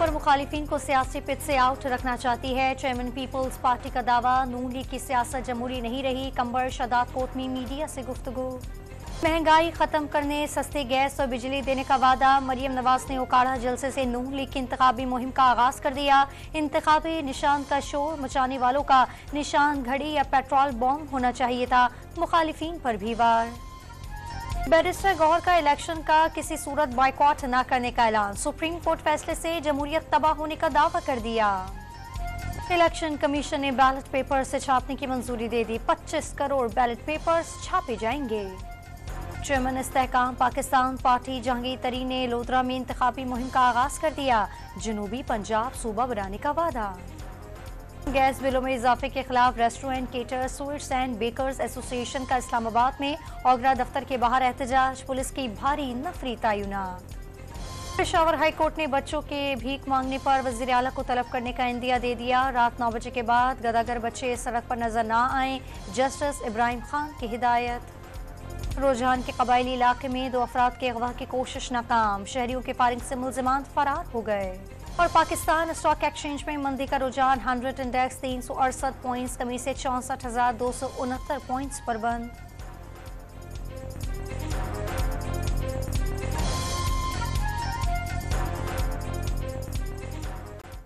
पर मुखालिफिन को सियासी पिच से आउट रखना चाहती है। चेयरमैन पीपल्स पार्टी का दावा, नून लीग की सियासत जमहूरी नहीं रही। कंबर शदाब कोट में मीडिया से गुफ्तगू। महंगाई खत्म करने, सस्ते गैस और बिजली देने का वादा। मरियम नवाज ने ओकाड़ा जलसे से नून लीग की इंतखाबी मुहिम का आगाज कर दिया। इंतखाबी निशान का शोर मचाने वालों का निशान घड़ी या पेट्रोल बॉम्ब होना चाहिए था। मुखालिफिन पर भी वार। बैरिस्टर गौहर का इलेक्शन का किसी सूरत बॉयकॉट न करने का ऐलान। सुप्रीम कोर्ट फैसले से जमहूरियत तबाह होने का दावा कर दिया। इलेक्शन कमीशन ने बैलेट पेपर से छापने की मंजूरी दे दी। 25 करोड़ बैलेट पेपर्स छापे जाएंगे। चेयरमैन इस्तेहकाम पाकिस्तान पार्टी जहांगीर तरीन ने लोधरा में इंतखाबी मुहिम का आगाज कर दिया। जनूबी पंजाब सूबा बनाने का वादा। गैस बिलों में इजाफे के खिलाफ restaurant, caterers, sweets and bakers association का इस्लामाबाद में ओगरा दफ्तर के बाहर एहतजाज। पुलिस की भारी नफरी तयनात। पेशावर हाई कोर्ट ने बच्चों के भीख मांगने पर वजीर आला को तलब करने का इंदिया दे दिया। रात 9 बजे के बाद गदागर बच्चे सड़क पर नजर न आए। जस्टिस इब्राहिम खान की हिदायत। रोजान के कबायली इलाके में 2 अफराद के अगवा की कोशिश नाकाम। शहरियों के फायरिंग से मुलजिमान फरार हो गए। और पाकिस्तान स्टॉक एक्सचेंज में मंदी का रुझान। 100 इंडेक्स 368 पॉइंट्स कमी से 64,269 पॉइंट्स पर बंद।